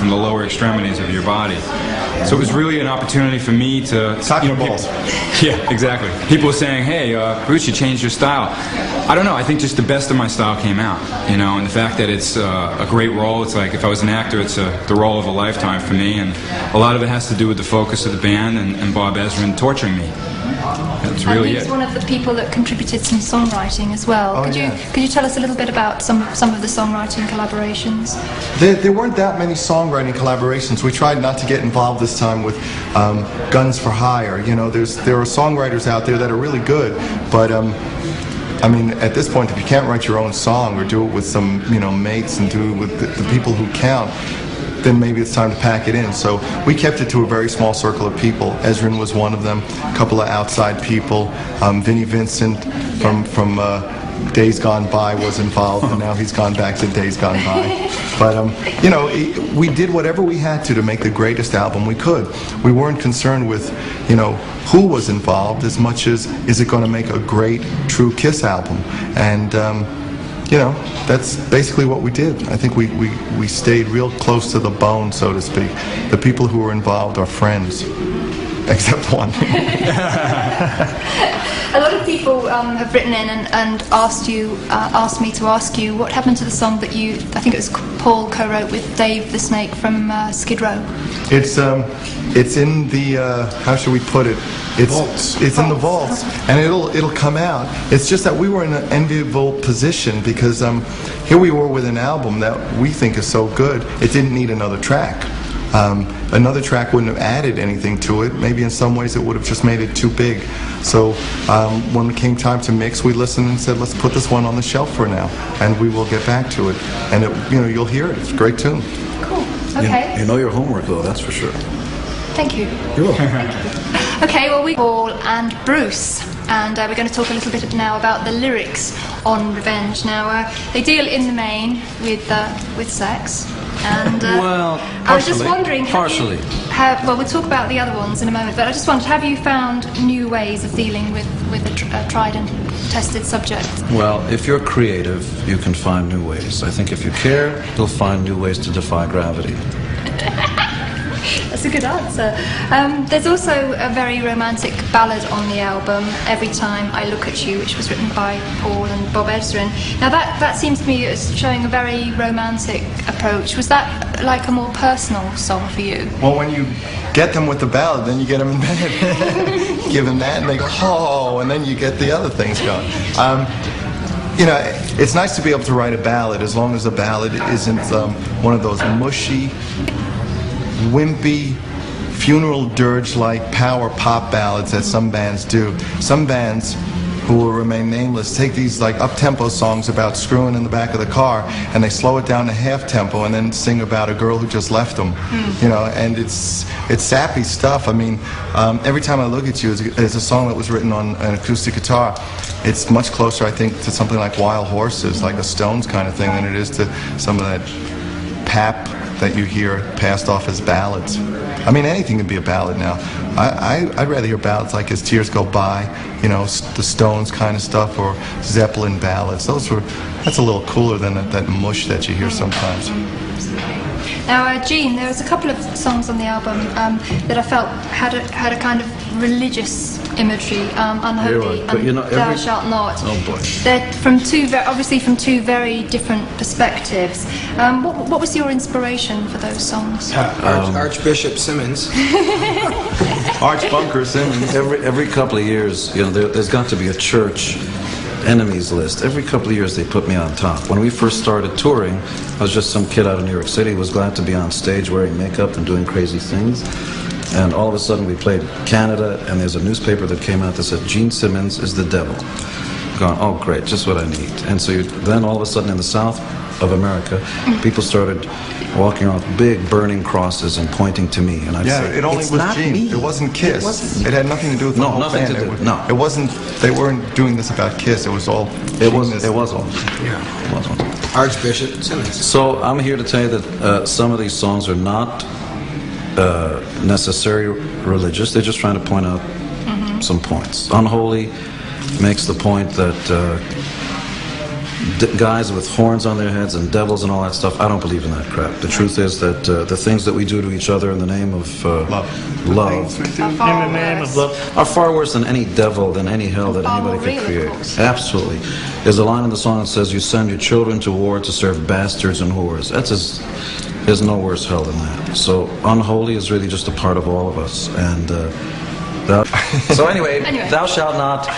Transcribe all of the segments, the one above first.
from the lower extremities of your body. So it was really an opportunity for me to... Soccer balls. Yeah, exactly. People were saying, hey, Bruce, you changed your style. I don't know, I think just the best of my style came out, you know, and the fact that it's a great role. It's like, if I was an actor, it's the role of a lifetime for me, and a lot of it has to do with the focus of the band and Bob Ezrin torturing me. That's really and he's one of the people that contributed some songwriting as well. Oh, could you tell us a little bit about some of the songwriting collaborations? There weren't that many songwriting collaborations. We tried not to get involved this time with Guns for Hire. You know, there are songwriters out there that are really good, but I mean, at this point, if you can't write your own song or do it with some, you know, mates and do it with the people who count, then maybe it's time to pack it in. So we kept it to a very small circle of people. Ezrin was one of them, a couple of outside people. Vinnie Vincent from Days Gone By was involved, and now he's gone back to Days Gone By. But, you know, we did whatever we had to make the greatest album we could. We weren't concerned with, you know, who was involved as much as, is it going to make a great, true Kiss album? And, you know, that's basically what we did. I think we stayed real close to the bone, so to speak. The people who were involved are friends, except one. A lot of people have written in and asked me to ask you what happened to the song that I think it was Paul co-wrote with Dave the Snake from Skid Row. It's in the how should we put it? It's in the vaults, and it'll come out. It's just that we were in an enviable position because here we were with an album that we think is so good, it didn't need another track. Another track wouldn't have added anything to it. Maybe in some ways it would have just made it too big. So when it came time to mix, we listened and said, let's put this one on the shelf for now, and we will get back to it. And you know, you'll hear it. It's a great tune. Cool. Okay. You know your homework, though. That's for sure. Thank you. You're welcome. Thank you. Okay. Well, Paul and Bruce, and we're going to talk a little bit now about the lyrics on Revenge. Now, they deal in the main with sex. And well, I was just wondering, partially. Well, we'll talk about the other ones in a moment, but I just wondered, have you found new ways of dealing with a tried and tested subject? Well, if you're creative, you can find new ways. I think if you care, you'll find new ways to defy gravity. That's a good answer. There's also a very romantic ballad on the album, Every Time I Look at You, which was written by Paul and Bob Ezrin. Now that seems to me as showing a very romantic approach. Was that like a more personal song for you? Well, when you get them with the ballad, then you get them in bed. Give them that and they go, oh, and then you get the other things going. You know, it's nice to be able to write a ballad as long as the ballad isn't one of those mushy, wimpy, funeral dirge-like power pop ballads that some bands do. Some bands, who will remain nameless, take these like up-tempo songs about screwing in the back of the car and they slow it down to half-tempo and then sing about a girl who just left them. You know, and it's sappy stuff. I mean, Every Time I Look at You is a song that was written on an acoustic guitar. It's much closer, I think, to something like Wild Horses, like a Stones kind of thing, than it is to some of that pap that you hear passed off as ballads. I mean, anything can be a ballad now. I'd rather hear ballads like As Tears Go By, you know, the Stones kind of stuff, or Zeppelin ballads. That's a little cooler than that mush that you hear sometimes. Now, Gene, there was a couple of songs on the album that I felt had a kind of religious imagery, Unholy and you know, Thou Shalt Not. Oh boy. They're from obviously from two very different perspectives. What was your inspiration for those songs? Archbishop Simmons. Archbunker Simmons. Every couple of years, you know, there's got to be a church enemies list. Every couple of years they put me on top. When we first started touring, I was just some kid out of New York City, was glad to be on stage wearing makeup and doing crazy things. And all of a sudden we played Canada, and there's a newspaper that came out that said, Gene Simmons is the devil. Going, oh great, just what I need. And so then all of a sudden in the South of America, people started walking around with big burning crosses and pointing to me. And I'd say, it only it's was not Gene. me. It wasn't Kiss. It had nothing to do with the whole nothing band. to do. No. It wasn't. They weren't doing this about Kiss. It was all. It was all. Yeah. It was all. Archbishop Simmons. So I'm here to tell you that some of these songs are not necessarily religious. They're just trying to point out some points. Unholy makes the point that guys with horns on their heads and devils and all that stuff. I don't believe in that crap. The truth is that the things that we do to each other in the name of love In the name of love. are far worse than any devil, than any hell that Far more anybody real, could of create. course. Absolutely. There's a line in the song that says, "You send your children to war to serve bastards and whores." There's no worse hell than that. So unholy is really just a part of all of us. And so anyway, thou shalt not.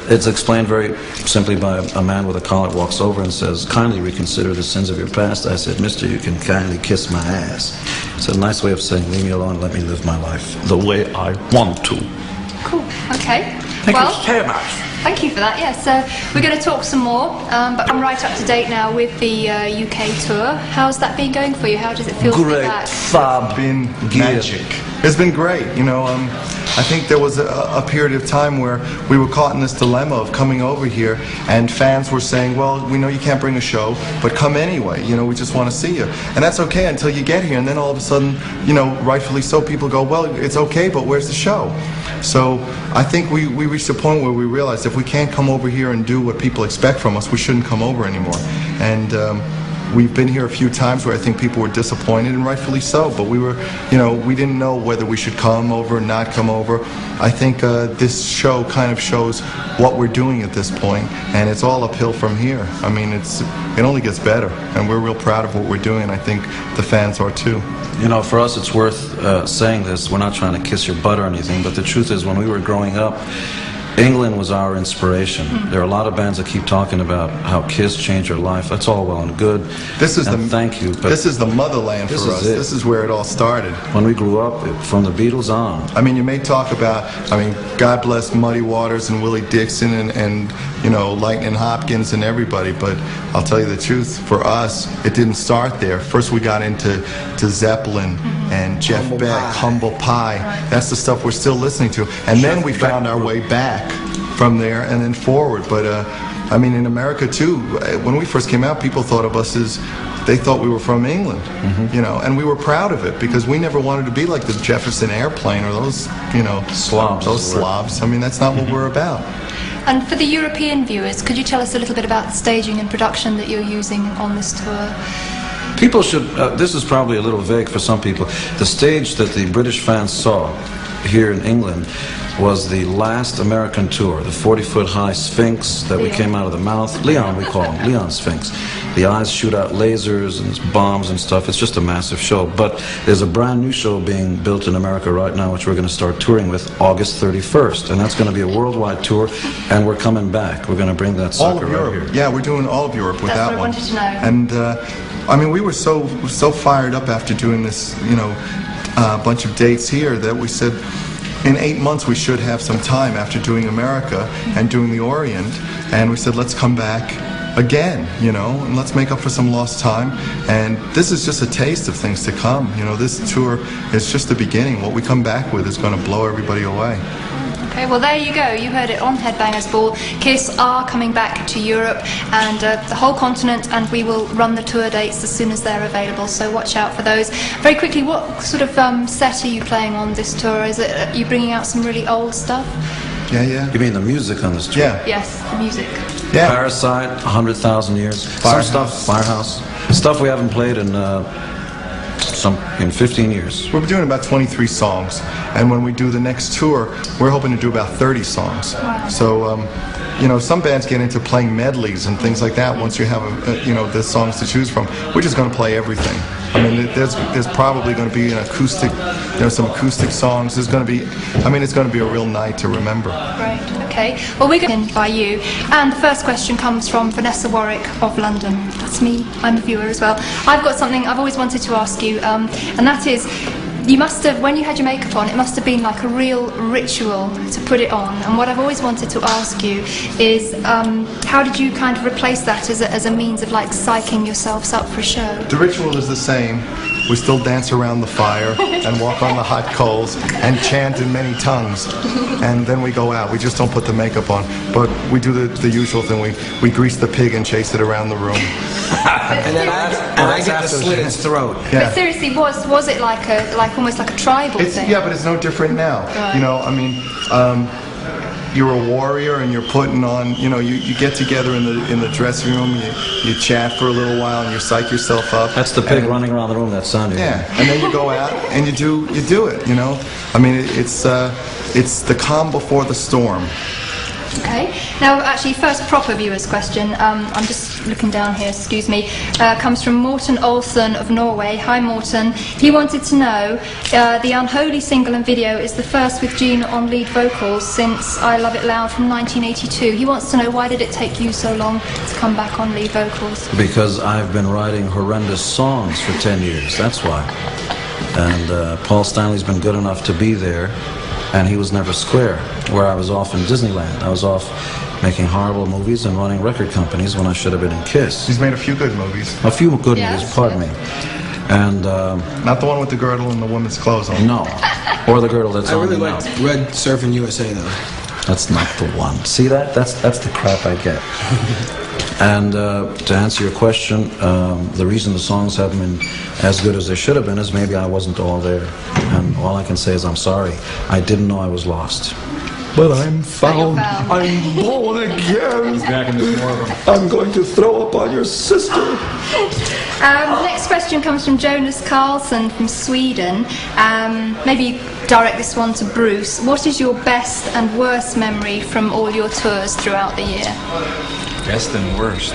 It's explained very simply by a man with a collar walks over and says, "Kindly reconsider the sins of your past." I said, "Mister, you can kindly kiss my ass." It's a nice way of saying, leave me alone, let me live my life the way I want to. Cool. Okay. Thank well, you very much. Thank you for that. Yes, we're going to talk some more, but I'm right up to date now with the UK tour. How's that been going for you? How does it feel to be Great, back? fab, Been gear. magic. It's been great. You know, I think there was a period of time where we were caught in this dilemma of coming over here, and fans were saying, "Well, we know you can't bring a show, but come anyway. You know, we just want to see you." And that's okay until you get here, and then all of a sudden, you know, rightfully so, people go, "Well, it's okay, but where's the show?" So I think we reached a point where we realized if we can't come over here and do what people expect from us, we shouldn't come over anymore. And we've been here a few times where I think people were disappointed, and rightfully so, but we were, you know, we didn't know whether we should come over or not come over. I think this show kind of shows what we're doing at this point, and it's all uphill from here. I mean, it only gets better, and we're real proud of what we're doing, and I think the fans are too. You know, for us it's worth saying this. We're not trying to kiss your butt or anything, but the truth is when we were growing up, England was our inspiration. There are a lot of bands that keep talking about how Kiss changed your life. That's all well and good. Thank you. But this is the motherland for us. it. This is where it all started. When we grew up, from the Beatles on, I mean, you may talk about, God bless Muddy Waters and Willie Dixon and you know, Lightning Hopkins and everybody, but I'll tell you the truth, for us, it didn't start there. First we got into Zeppelin and Jeff Beck, Humble Pie. That's the stuff we're still listening to. And then we found our way back from there and then forward. But I mean, in America too, when we first came out, people thought of us as, they thought we were from England, you know, and we were proud of it because we never wanted to be like the Jefferson Airplane or those, you know, Slobs. Those slobs. I mean, that's not what we're about. And for the European viewers, could you tell us a little bit about the staging and production that you're using on this tour? people should, this is probably a little vague for some people, the stage that the British fans saw here in England was the last American tour, the 40-foot high Sphinx that we came out of the mouth. Leon, we call him, Leon Sphinx. The eyes shoot out lasers and bombs and stuff. It's just a massive show. But there's a brand new show being built in America right now, which we're going to start touring with August 31st. And that's going to be a worldwide tour, and we're coming back. We're going to bring that sucker all of right Europe. here. Yeah, we're doing all of Europe with That's that what I one. wanted to know. And I mean, we were so fired up after doing this, you know, bunch of dates here that we said, in 8 months we should have some time after doing America and doing the Orient, and we said, let's come back again, you know, and let's make up for some lost time. And this is just a taste of things to come. You know, this tour is just the beginning. What we come back with is going to blow everybody away. Okay, well there you go. You heard it on Headbangers Ball. Kiss are coming back to Europe and the whole continent, and we will run the tour dates as soon as they're available, so watch out for those. Very quickly, what sort of set are you playing on this tour? Is it are you bringing out some really old stuff? Yeah. You mean the music on this tour? Yeah. Yes, the music. Yeah. Parasite, 100,000 Years. Firehouse. Some stuff, Firehouse. Stuff we haven't played in 15 years. We're doing about 23 songs, and when we do the next tour, we're hoping to do about 30 songs. Wow. So, you know, some bands get into playing medleys and things like that. Once you have, you know, the songs to choose from, we're just going to play everything. I mean, there's probably going to be an acoustic, you know, some acoustic songs. There's going to be, I mean, it's going to be a real night to remember. Great, okay. Well, we're going to by you. And the first question comes from Vanessa Warwick of London. That's me. I'm a viewer as well. I've got something I've always wanted to ask you, and that is, you must have, when you had your makeup on, it must have been like a real ritual to put it on. And what I've always wanted to ask you is, how did you kind of replace that as a means of like psyching yourselves up for a show? The ritual is the same. We still dance around the fire and walk on the hot coals and chant in many tongues. And then we go out. We just don't put the makeup on. But we do the usual thing. We grease the pig and chase it around the room. And then I get to slit its throat. Yeah. But seriously, was it like almost like a tribal thing? Yeah, but it's no different now. Right. You know, I mean, you're a warrior and you're putting on, you get together in the dressing room, you chat for a little while and you psych yourself up. That's the pig running around the room, that sound. Yeah, and then you go out and you do it, I mean, it's the calm before the storm. Okay. Now, actually, first proper viewer's question. I'm just looking down here. Excuse me. Comes from Morten Olsen of Norway. Hi, Morten. He wanted to know the Unholy single and video is the first with Gene on lead vocals since I Love It Loud from 1982. He wants to know, why did it take you so long to come back on lead vocals? Because I've been writing horrendous songs for 10 years. That's why. And Paul Stanley's been good enough to be there. And he was never square, where I was off in Disneyland. I was off making horrible movies and running record companies when I should have been in KISS. He's made a few good movies. A few good movies, pardon me. And not the one with the girdle and the woman's clothes on. No, or the girdle that's I on really the liked mouth. Red Surfing USA, though. That's not the one. See that? That's the crap I get. And to answer your question, the reason the songs haven't been as good as they should have been is maybe I wasn't all there. And all I can say is I'm sorry. I didn't know I was lost. But I'm found. found. I'm born again. Back in this war. I'm going to throw up on your sister. Next question comes from Jonas Carlson from Sweden. Maybe direct this one to Bruce. What is your best and worst memory from all your tours throughout the year? Best and worst.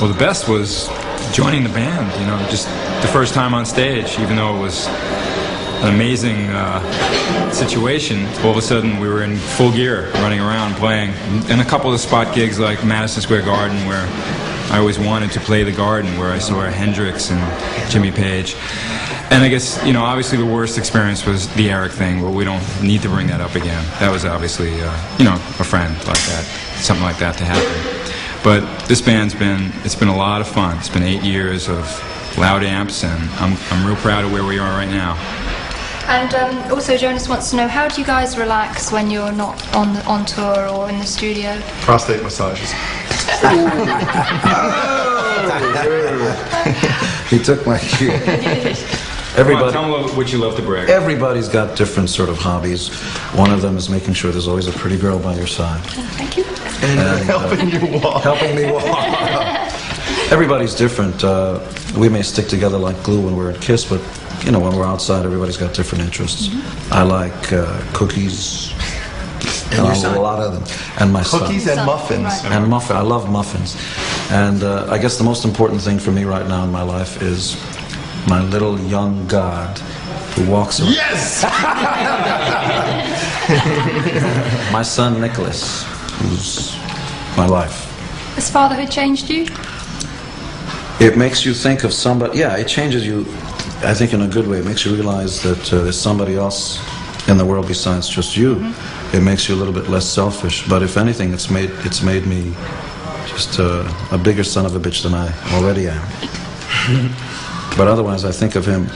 Well, the best was joining the band, just the first time on stage, even though it was an amazing situation. All of a sudden, we were in full gear, running around, playing. And a couple of spot gigs like Madison Square Garden, where I always wanted to play the Garden, where I saw Hendrix and Jimmy Page. And I guess, obviously the worst experience was the Eric thing, but we don't need to bring that up again. That was obviously, a friend like that, something like that to happen. But this band's it's been a lot of fun. It's been 8 years of loud amps, and I'm real proud of where we are right now. And also, Jonas wants to know, how do you guys relax when you're not on tour or in the studio? Prostate massages. He took my cue. Everybody, tell them what you love to brag. Everybody's got different sort of hobbies. One of them is making sure there's always a pretty girl by your side. Thank you. And helping you walk. Helping me walk. Everybody's different. We may stick together like glue when we're at KISS, but when we're outside, everybody's got different interests. I like cookies. And a lot of them. And my Cookies son. and muffins. Right. And I love muffins. And I guess the most important thing for me right now in my life is my little young god who walks around. Yes! My son Nicholas, who's my life. Has fatherhood changed you? It makes you think of somebody. Yeah, it changes you, I think, in a good way. It makes you realize that there's somebody else in the world besides just you. Mm-hmm. It makes you a little bit less selfish. But if anything, it's made me just a bigger son of a bitch than I already am. But otherwise, I think of him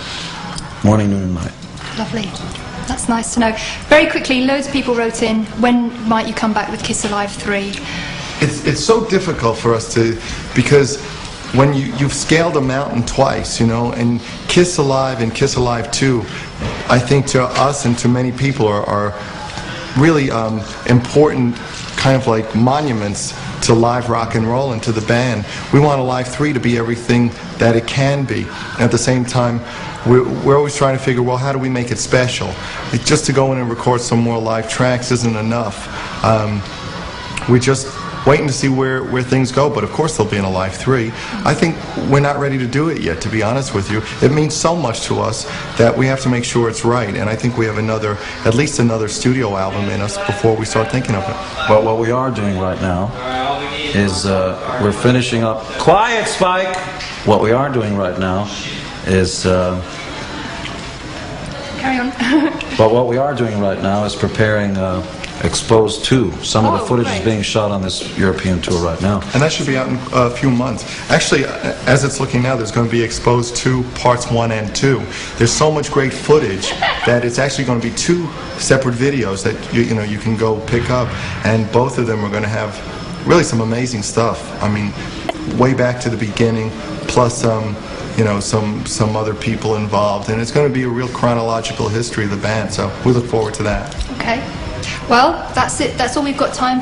morning, noon, and night. Lovely. That's nice to know. Very quickly, loads of people wrote in, when might you come back with Kiss Alive 3? It's so difficult for us because when you've scaled a mountain twice, and Kiss Alive and Kiss Alive 2, I think to us and to many people are really important kind of like monuments to live rock and roll and to the band. We want Alive 3 to be everything that it can be. And at the same time, we're always trying to figure, well, how do we make it special? Just to go in and record some more live tracks isn't enough. We're just waiting to see where things go, but of course there'll be an Alive 3. I think we're not ready to do it yet, to be honest with you. It means so much to us that we have to make sure it's right, and I think we have at least another studio album in us before we start thinking of it. Well, what we are doing right now is we're finishing up... Quiet, Spike! What we are doing right now is... Carry on. But what we are doing right now is preparing Exposed 2. Some of the footage is being shot on this European tour right now. And that should be out in a few months. Actually, as it's looking now, there's going to be Exposed 2 Parts 1 and 2. There's so much great footage that it's actually going to be 2 separate videos that you can go pick up, and both of them are going to have really some amazing stuff. I mean, way back to the beginning, plus some other people involved, and it's going to be a real chronological history of the band, so we look forward to that. Okay. Well, that's it. That's all we've got time